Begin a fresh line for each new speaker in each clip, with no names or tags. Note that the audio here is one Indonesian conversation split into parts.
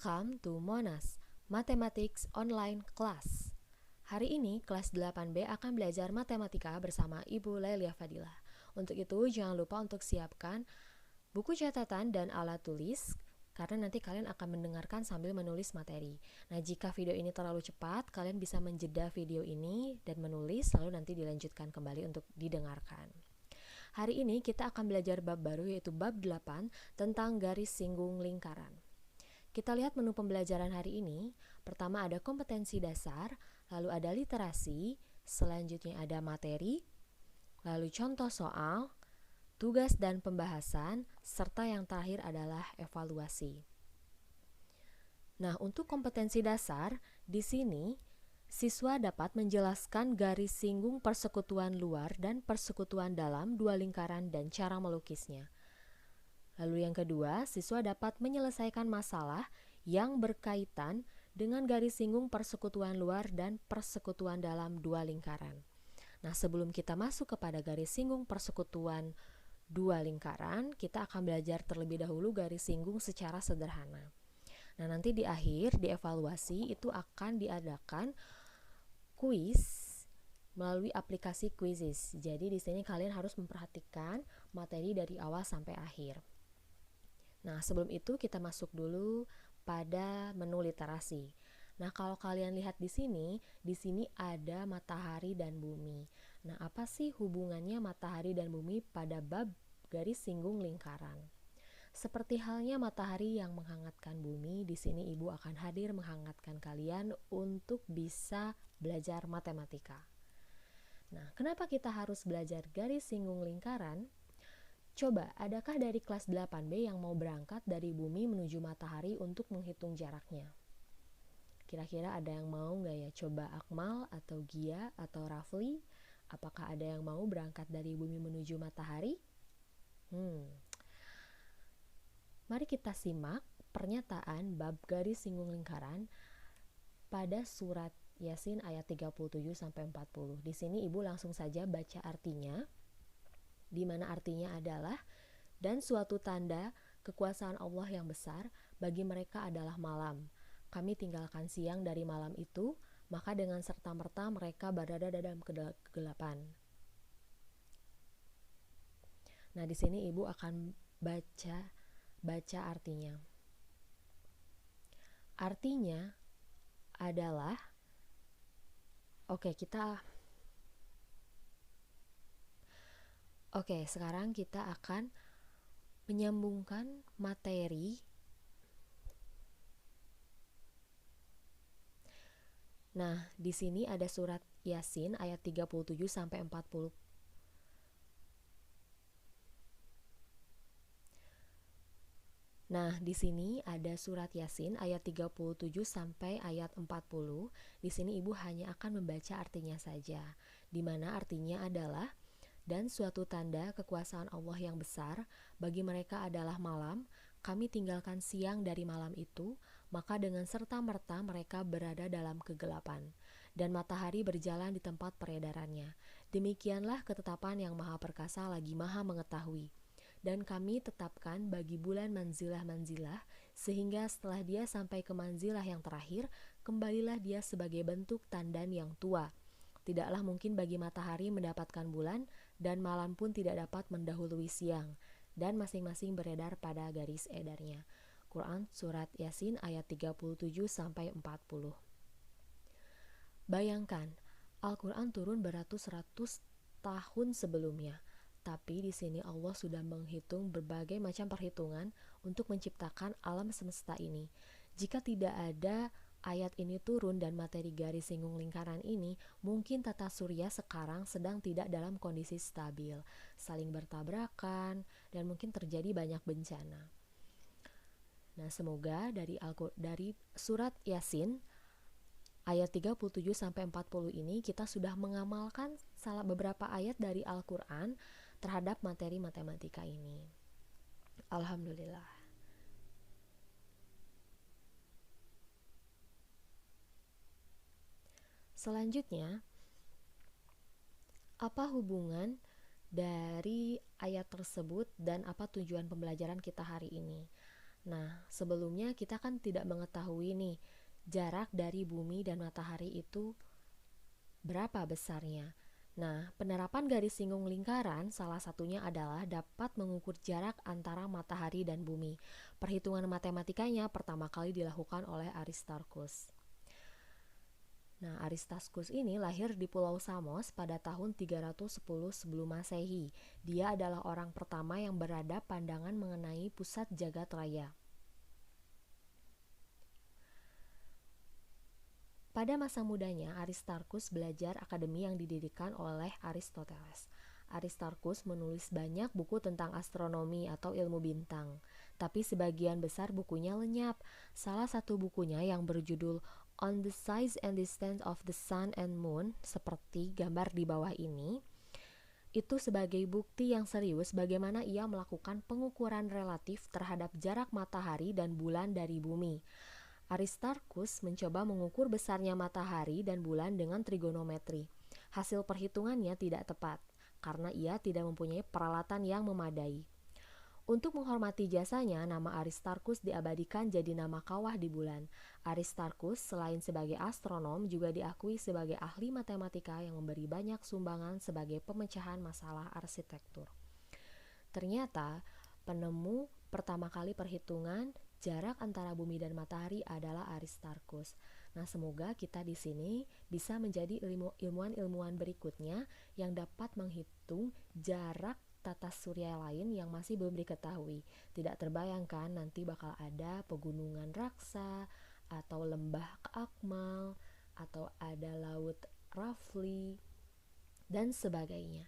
Welcome to Monas Mathematics Online Class. Hari ini kelas 8B akan belajar matematika bersama Ibu Lelia Fadilah. Untuk itu jangan lupa untuk siapkan buku catatan dan alat tulis karena nanti kalian akan mendengarkan sambil menulis materi. Nah, jika video ini terlalu cepat, kalian bisa menjeda video ini dan menulis lalu nanti dilanjutkan kembali untuk didengarkan. Hari ini kita akan belajar bab baru yaitu bab 8 tentang garis singgung lingkaran. Kita lihat menu pembelajaran hari ini. Pertama ada kompetensi dasar, lalu ada literasi, selanjutnya ada materi, lalu contoh soal, tugas dan pembahasan, serta yang terakhir adalah evaluasi. Nah, untuk kompetensi dasar, di sini siswa dapat menjelaskan garis singgung persekutuan luar dan persekutuan dalam dua lingkaran dan cara melukisnya. Lalu yang kedua, siswa dapat menyelesaikan masalah yang berkaitan dengan garis singgung persekutuan luar dan persekutuan dalam dua lingkaran. Nah, sebelum kita masuk kepada garis singgung persekutuan dua lingkaran, kita akan belajar terlebih dahulu garis singgung secara sederhana. Nah, nanti di akhir, di evaluasi itu akan diadakan kuis melalui aplikasi Quizizz. Jadi di sini kalian harus memperhatikan materi dari awal sampai akhir. Nah, sebelum itu kita masuk dulu pada menu literasi. Nah, kalau kalian lihat di sini ada matahari dan bumi. Nah, apa sih hubungannya matahari dan bumi pada bab garis singgung lingkaran? Seperti halnya matahari yang menghangatkan bumi, di sini Ibu akan hadir menghangatkan kalian untuk bisa belajar matematika. Nah, kenapa kita harus belajar garis singgung lingkaran? Coba, adakah dari kelas 8B yang mau berangkat dari bumi menuju matahari untuk menghitung jaraknya? Kira-kira ada yang mau nggak ya? Coba Akmal atau Gia atau Rafli, apakah ada yang mau berangkat dari bumi menuju matahari? Mari kita simak pernyataan bab garis singgung lingkaran pada surat Yasin ayat 37-40. Di sini Ibu langsung saja baca artinya, di mana artinya adalah, dan suatu tanda kekuasaan Allah yang besar bagi mereka adalah malam. Kami tinggalkan siang dari malam itu, maka dengan serta-merta mereka berada dalam kegelapan. Nah, di sini Ibu akan baca artinya. Artinya adalah, sekarang kita akan menyambungkan materi. Nah, di sini ada surat Yasin ayat 37-40. Nah, di sini ada surat Yasin ayat 37 sampai ayat 40. Di sini Ibu hanya akan membaca artinya saja, di mana artinya adalah, dan suatu tanda kekuasaan Allah yang besar bagi mereka adalah malam, kami tinggalkan siang dari malam itu, maka dengan serta-merta mereka berada dalam kegelapan, dan matahari berjalan di tempat peredarannya. Demikianlah ketetapan yang maha perkasa lagi maha mengetahui. Dan kami tetapkan bagi bulan manzilah-manzilah, sehingga setelah dia sampai ke manzilah yang terakhir, kembalilah dia sebagai bentuk tandan yang tua. Tidaklah mungkin bagi matahari mendapatkan bulan, dan malam pun tidak dapat mendahului siang, dan masing-masing beredar pada garis edarnya. Quran Surat Yasin ayat 37-40. Bayangkan, Al-Quran turun beratus-ratus tahun sebelumnya, tapi di sini Allah sudah menghitung berbagai macam perhitungan untuk menciptakan alam semesta ini. Jika tidak ada ayat ini turun dan materi garis singgung lingkaran ini, mungkin tata surya sekarang sedang tidak dalam kondisi stabil, saling bertabrakan, dan mungkin terjadi banyak bencana. Nah, semoga dari surat Yasin ayat 37-40 ini kita sudah mengamalkan beberapa ayat dari Al-Quran terhadap materi matematika ini. Alhamdulillah. Selanjutnya, apa hubungan dari ayat tersebut dan apa tujuan pembelajaran kita hari ini? Nah, sebelumnya kita kan tidak mengetahui nih jarak dari bumi dan matahari itu berapa besarnya. Nah, penerapan garis singgung lingkaran salah satunya adalah dapat mengukur jarak antara matahari dan bumi. Perhitungan matematikanya pertama kali dilakukan oleh Aristarchus. Nah, Aristarchus ini lahir di Pulau Samos pada tahun 310 sebelum Masehi. Dia adalah orang pertama yang berada pandangan mengenai pusat jagat raya. Pada masa mudanya, Aristarchus belajar akademi yang didirikan oleh Aristoteles. Aristarchus menulis banyak buku tentang astronomi atau ilmu bintang, tapi sebagian besar bukunya lenyap. Salah satu bukunya yang berjudul On the Size and Distance of the Sun and Moon, seperti gambar di bawah ini, itu sebagai bukti yang serius bagaimana ia melakukan pengukuran relatif terhadap jarak matahari dan bulan dari bumi. Aristarchus mencoba mengukur besarnya matahari dan bulan dengan trigonometri. Hasil perhitungannya tidak tepat, karena ia tidak mempunyai peralatan yang memadai. Untuk menghormati jasanya, nama Aristarchus diabadikan jadi nama kawah di bulan. Aristarchus, selain sebagai astronom, juga diakui sebagai ahli matematika yang memberi banyak sumbangan sebagai pemecahan masalah arsitektur. Ternyata, penemu pertama kali perhitungan jarak antara bumi dan matahari adalah Aristarchus. Nah, semoga kita di sini bisa menjadi ilmuwan-ilmuwan berikutnya yang dapat menghitung jarak tata surya lain yang masih belum diketahui. Tidak terbayangkan nanti bakal ada pegunungan Raksa, atau lembah Akmal, atau ada laut Rafli, dan sebagainya.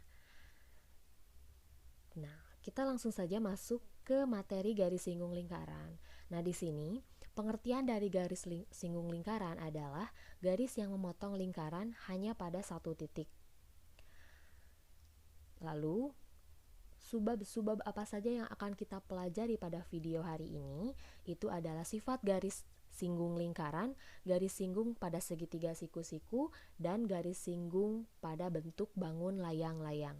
Nah, kita langsung saja masuk ke materi garis singgung lingkaran. Nah, di sini pengertian dari garis singgung lingkaran adalah garis yang memotong lingkaran hanya pada satu titik. Lalu, subbab apa saja yang akan kita pelajari pada video hari ini? Itu adalah sifat garis singgung lingkaran, garis singgung pada segitiga siku-siku, dan garis singgung pada bentuk bangun layang-layang.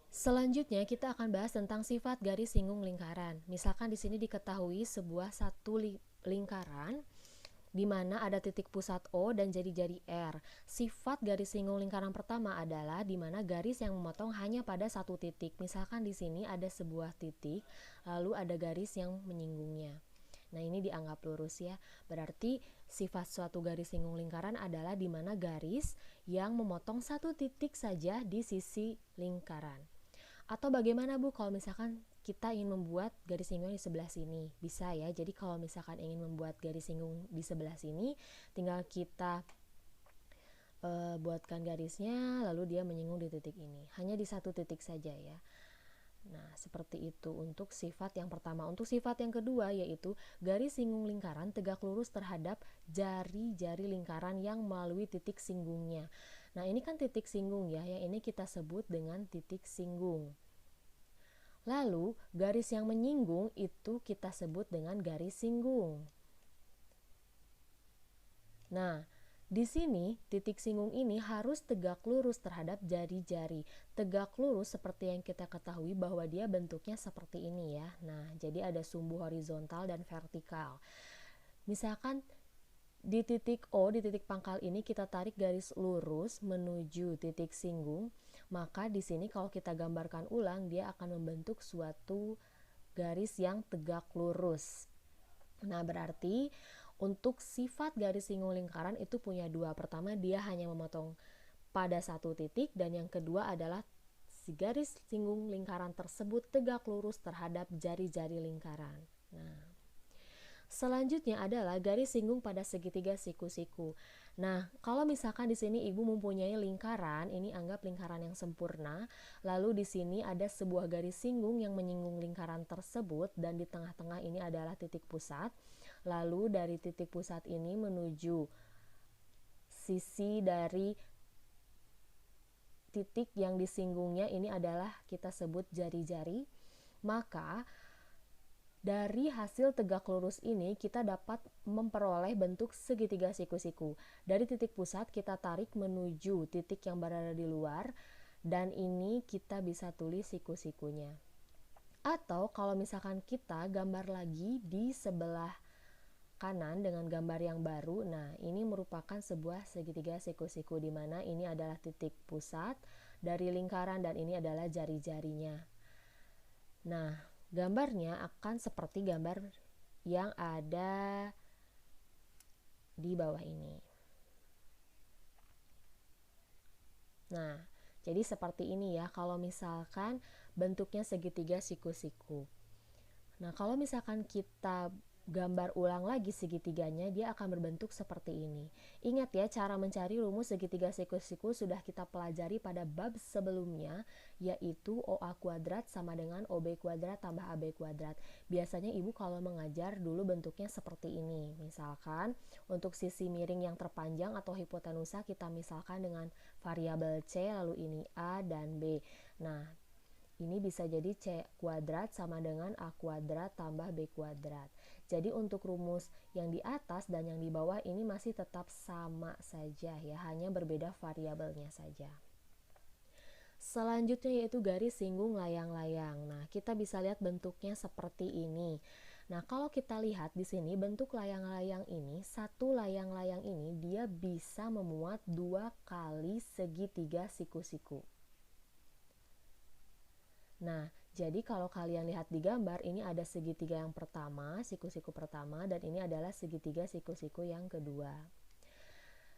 Selanjutnya kita akan bahas tentang sifat garis singgung lingkaran. Misalkan di sini diketahui sebuah satu lingkaran di mana ada titik pusat O dan jari-jari R. Sifat garis singgung lingkaran pertama adalah di mana garis yang memotong hanya pada satu titik. Misalkan di sini ada sebuah titik, lalu ada garis yang menyinggungnya. Nah, ini dianggap lurus ya. Berarti sifat suatu garis singgung lingkaran adalah di mana garis yang memotong satu titik saja di sisi lingkaran. Atau bagaimana Bu kalau misalkan kita ingin membuat garis singgung di sebelah sini? Bisa ya, jadi kalau misalkan ingin membuat garis singgung di sebelah sini, tinggal kita buatkan garisnya, lalu dia menyinggung di titik ini. Hanya di satu titik saja ya. Nah, seperti itu untuk sifat yang pertama. Untuk sifat yang kedua yaitu garis singgung lingkaran tegak lurus terhadap jari-jari lingkaran yang melalui titik singgungnya. Nah, ini kan titik singgung ya, yang ini kita sebut dengan titik singgung. Lalu, garis yang menyinggung itu kita sebut dengan garis singgung. Nah, di sini titik singgung ini harus tegak lurus terhadap jari-jari. Tegak lurus seperti yang kita ketahui bahwa dia bentuknya seperti ini ya. Nah, jadi ada sumbu horizontal dan vertikal. Misalkan di titik O, di titik pangkal ini kita tarik garis lurus menuju titik singgung, maka di sini kalau kita gambarkan ulang dia akan membentuk suatu garis yang tegak lurus. Nah, berarti untuk sifat garis singgung lingkaran itu punya dua. Pertama, dia hanya memotong pada satu titik, dan yang kedua adalah si garis singgung lingkaran tersebut tegak lurus terhadap jari-jari lingkaran. Nah, selanjutnya adalah garis singgung pada segitiga siku-siku. Nah, kalau misalkan di sini Ibu mempunyai lingkaran, ini anggap lingkaran yang sempurna. Lalu di sini ada sebuah garis singgung yang menyinggung lingkaran tersebut, dan di tengah-tengah ini adalah titik pusat. Lalu dari titik pusat ini menuju sisi dari titik yang disinggungnya ini adalah kita sebut jari-jari. Maka dari hasil tegak lurus ini kita dapat memperoleh bentuk segitiga siku-siku. Dari titik pusat kita tarik menuju titik yang berada di luar, dan ini kita bisa tulis siku-sikunya. Atau kalau misalkan kita gambar lagi di sebelah kanan dengan gambar yang baru, nah ini merupakan sebuah segitiga siku-siku di mana ini adalah titik pusat dari lingkaran dan ini adalah jari-jarinya. Nah, gambarnya akan seperti gambar yang ada di bawah ini. Nah, jadi seperti ini ya kalau misalkan bentuknya segitiga siku-siku. Nah, kalau misalkan kita gambar ulang lagi segitiganya, dia akan berbentuk seperti ini. Ingat ya, cara mencari rumus segitiga siku-siku sudah kita pelajari pada bab sebelumnya, yaitu OA kuadrat sama dengan OB kuadrat tambah AB kuadrat. Biasanya ibu kalau mengajar dulu bentuknya seperti ini. Misalkan untuk sisi miring yang terpanjang atau hipotenusa kita misalkan dengan variabel C, lalu ini A dan B. Nah, ini bisa jadi C kuadrat sama dengan A kuadrat tambah B kuadrat. Jadi untuk rumus yang di atas dan yang di bawah ini masih tetap sama saja ya, hanya berbeda variabelnya saja. Selanjutnya yaitu garis singgung layang-layang. Nah, kita bisa lihat bentuknya seperti ini. Nah, kalau kita lihat di sini bentuk layang-layang ini, satu layang-layang ini dia bisa memuat 2 kali segitiga siku-siku. Nah, jadi kalau kalian lihat di gambar, ini ada segitiga yang pertama, siku-siku pertama, dan ini adalah segitiga siku-siku yang kedua.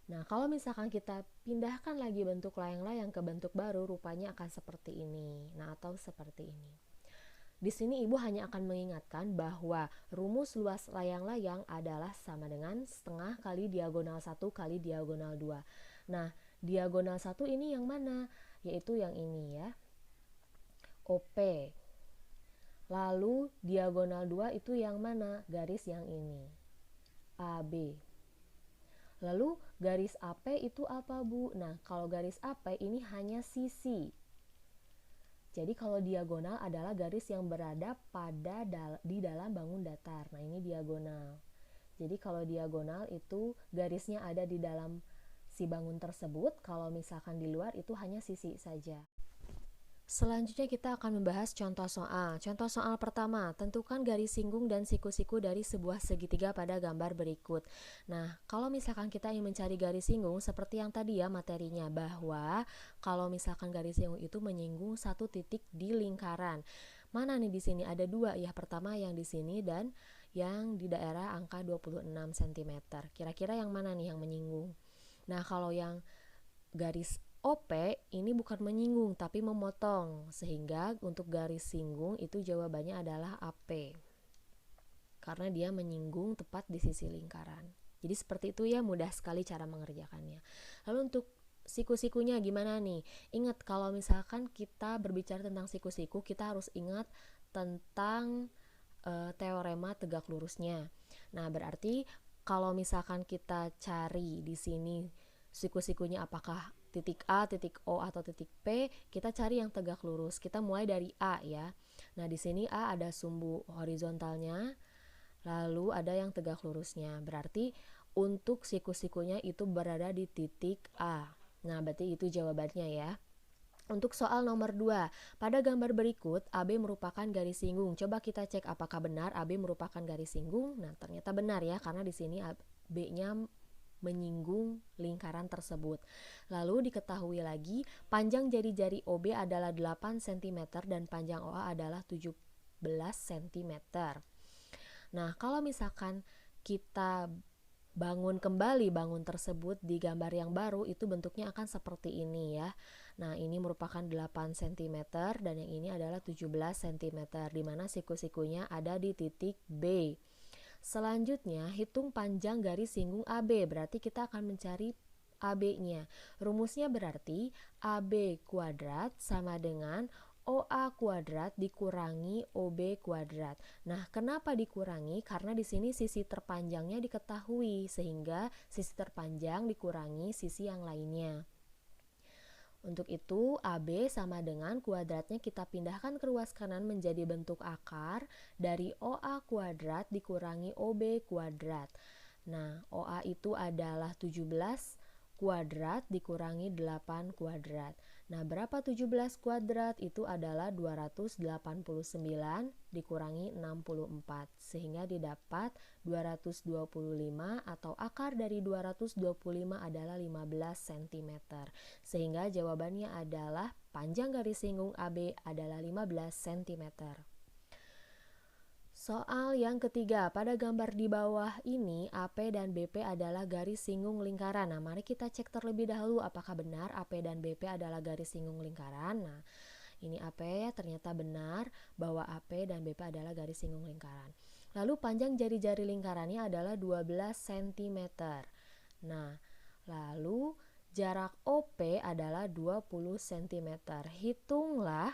Nah, kalau misalkan kita pindahkan lagi bentuk layang-layang ke bentuk baru, rupanya akan seperti ini. Nah, atau seperti ini. Di sini ibu hanya akan mengingatkan bahwa rumus luas layang-layang adalah sama dengan setengah kali diagonal 1 kali diagonal 2. Nah, diagonal 1 ini yang mana? Yaitu yang ini ya. OP. Lalu diagonal 2 itu yang mana? Garis yang ini. AB. Lalu garis AP itu apa, Bu? Nah, kalau garis AP ini hanya sisi. Jadi kalau diagonal adalah garis yang berada di dalam bangun datar. Nah, ini diagonal. Jadi kalau diagonal itu garisnya ada di dalam si bangun tersebut. Kalau misalkan di luar itu hanya sisi saja. Selanjutnya kita akan membahas contoh soal. Contoh soal pertama, tentukan garis singgung dan siku-siku dari sebuah segitiga pada gambar berikut. Nah, kalau misalkan kita ingin mencari garis singgung, seperti yang tadi ya materinya, bahwa kalau misalkan garis singgung itu menyinggung satu titik di lingkaran. Mana nih di sini? Ada 2 ya, pertama yang di sini dan yang di daerah angka 26 cm. Kira-kira yang mana nih yang menyinggung? Nah, kalau yang garis OP ini bukan menyinggung tapi memotong, sehingga untuk garis singgung itu jawabannya adalah AP karena dia menyinggung tepat di sisi lingkaran. Jadi seperti itu ya, mudah sekali cara mengerjakannya. Lalu untuk siku-sikunya gimana nih? Ingat kalau misalkan kita berbicara tentang siku-siku, kita harus ingat tentang teorema tegak lurusnya. Nah, berarti kalau misalkan kita cari di sini siku-sikunya apakah titik A, titik O, atau titik P, kita cari yang tegak lurus. Kita mulai dari A ya. Nah, di sini A ada sumbu horizontalnya, lalu ada yang tegak lurusnya. Berarti untuk siku-sikunya itu berada di titik A. Nah, berarti itu jawabannya ya. Untuk soal nomor 2, pada gambar berikut AB merupakan garis singgung. Coba kita cek apakah benar AB merupakan garis singgung. Nah, ternyata benar ya, karena di sini B-nya menyinggung lingkaran tersebut. Lalu diketahui lagi panjang jari-jari OB adalah 8 cm dan panjang OA adalah 17 cm. Nah, kalau misalkan kita bangun kembali bangun tersebut di gambar yang baru, itu bentuknya akan seperti ini ya. Nah, ini merupakan 8 cm dan yang ini adalah 17 cm, di mana siku-sikunya ada di titik B. Selanjutnya, hitung panjang garis singgung AB, berarti kita akan mencari AB-nya. Rumusnya berarti AB kuadrat sama dengan OA kuadrat dikurangi OB kuadrat. Nah, kenapa dikurangi? Karena di sini sisi terpanjangnya diketahui, sehingga sisi terpanjang dikurangi sisi yang lainnya. Untuk itu, AB sama dengan kuadratnya kita pindahkan ke ruas kanan menjadi bentuk akar dari OA kuadrat dikurangi OB kuadrat. Nah, OA itu adalah 17, kuadrat dikurangi 8 kuadrat. Nah, berapa 17 kuadrat? Itu adalah 289 dikurangi 64. Sehingga didapat 225 atau akar dari 225 adalah 15 cm. Sehingga jawabannya adalah panjang garis singgung AB adalah 15 cm. Soal yang ketiga, pada gambar di bawah ini AP dan BP adalah garis singgung lingkaran. Nah, mari kita cek terlebih dahulu apakah benar AP dan BP adalah garis singgung lingkaran. Nah, ini AP ternyata benar bahwa AP dan BP adalah garis singgung lingkaran. Lalu panjang jari-jari lingkarannya adalah 12 cm. Nah, lalu jarak OP adalah 20 cm. Hitunglah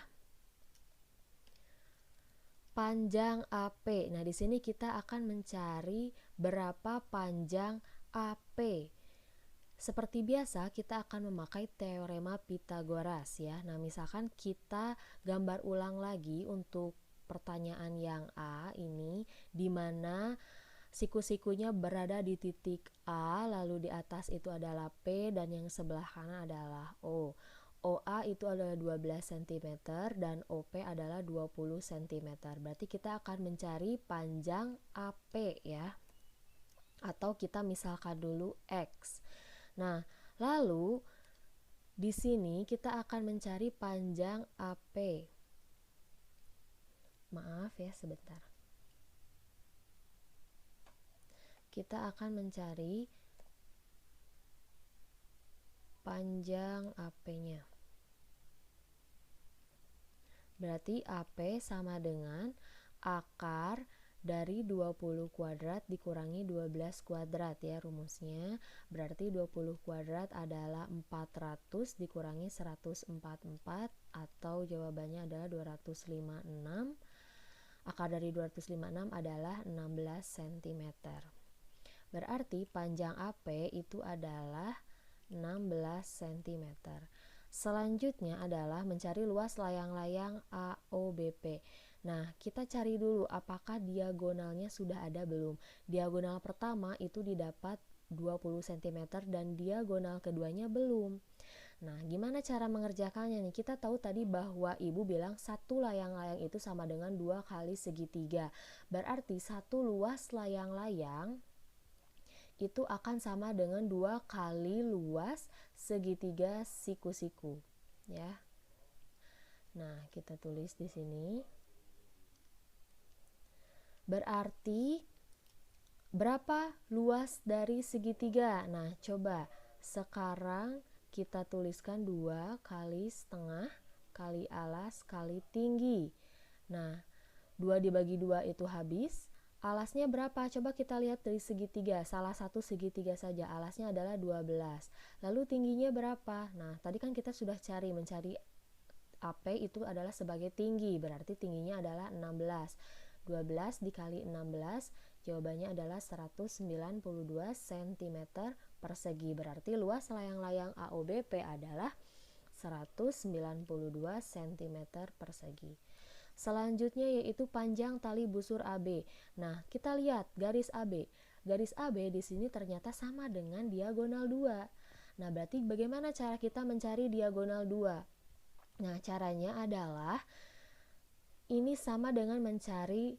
panjang AP. Nah, di sini kita akan mencari berapa panjang AP. Seperti biasa, kita akan memakai teorema Pythagoras ya. Nah, misalkan kita gambar ulang lagi untuk pertanyaan yang A ini, di mana siku-sikunya berada di titik A, lalu di atas itu adalah P dan yang sebelah kanan adalah O. OA itu adalah 12 cm dan OP adalah 20 cm. Berarti kita akan mencari panjang AP ya. Atau kita misalkan dulu X. Nah, lalu di sini kita akan mencari panjang AP. Maaf ya, sebentar. Kita akan mencari panjang AP-nya. Berarti AP sama dengan akar dari 20 kuadrat dikurangi 12 kuadrat ya rumusnya. Berarti 20 kuadrat adalah 400 dikurangi 144 atau jawabannya adalah 256. Akar dari 256 adalah 16 cm. Berarti panjang AP itu adalah 16 cm. Selanjutnya adalah mencari luas layang-layang AOBP. Nah, kita cari dulu apakah diagonalnya sudah ada belum. Diagonal pertama itu didapat 20 cm dan diagonal keduanya belum. Nah, gimana cara mengerjakannya nih? Kita tahu tadi bahwa ibu bilang satu layang-layang itu sama dengan 2 kali segitiga. Berarti satu luas layang-layang itu akan sama dengan 2 kali luas segitiga siku-siku ya. Nah, kita tulis di sini. Berarti berapa luas dari segitiga? Nah, coba sekarang kita tuliskan 2 kali setengah kali alas kali tinggi. Nah, 2 dibagi 2 itu habis. Alasnya berapa? Coba kita lihat dari segitiga. Salah satu segitiga saja. Alasnya adalah 12. Lalu tingginya berapa? Nah, tadi kan kita sudah mencari AP itu adalah sebagai tinggi. Berarti tingginya adalah 16. 12 dikali 16, jawabannya adalah 192 cm persegi. Berarti luas layang-layang AOBP adalah 192 cm persegi. Selanjutnya yaitu panjang tali busur AB. Nah, kita lihat garis AB. Garis AB di sini ternyata sama dengan diagonal 2. Nah, berarti bagaimana cara kita mencari diagonal 2? Nah, caranya adalah ini sama dengan mencari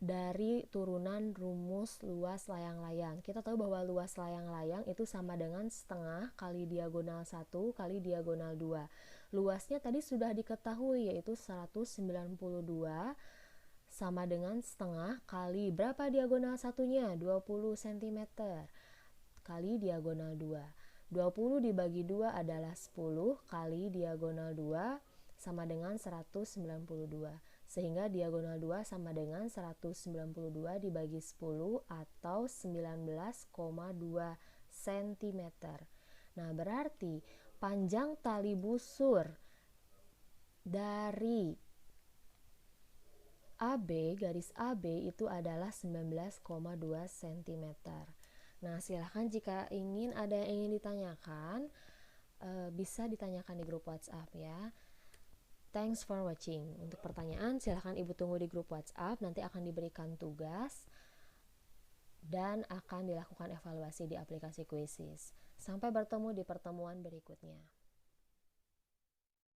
dari turunan rumus luas layang-layang. Kita tahu bahwa luas layang-layang itu sama dengan setengah kali diagonal 1 kali diagonal 2. Luasnya tadi sudah diketahui yaitu 192 sama dengan setengah kali berapa diagonal satunya? 20 cm kali diagonal 2. 20 dibagi 2 adalah 10 kali diagonal 2 sama dengan 192. Sehingga diagonal 2 sama dengan 192 dibagi 10 atau 19,2 cm. Nah, berarti panjang tali busur dari AB, garis AB itu adalah 19,2 cm. Nah, silahkan jika ada yang ingin ditanyakan, bisa ditanyakan di grup WhatsApp ya. Thanks for watching. Untuk pertanyaan, silahkan ibu tunggu di grup WhatsApp, nanti akan diberikan tugas dan akan dilakukan evaluasi di aplikasi Quizzes. Sampai bertemu di pertemuan berikutnya.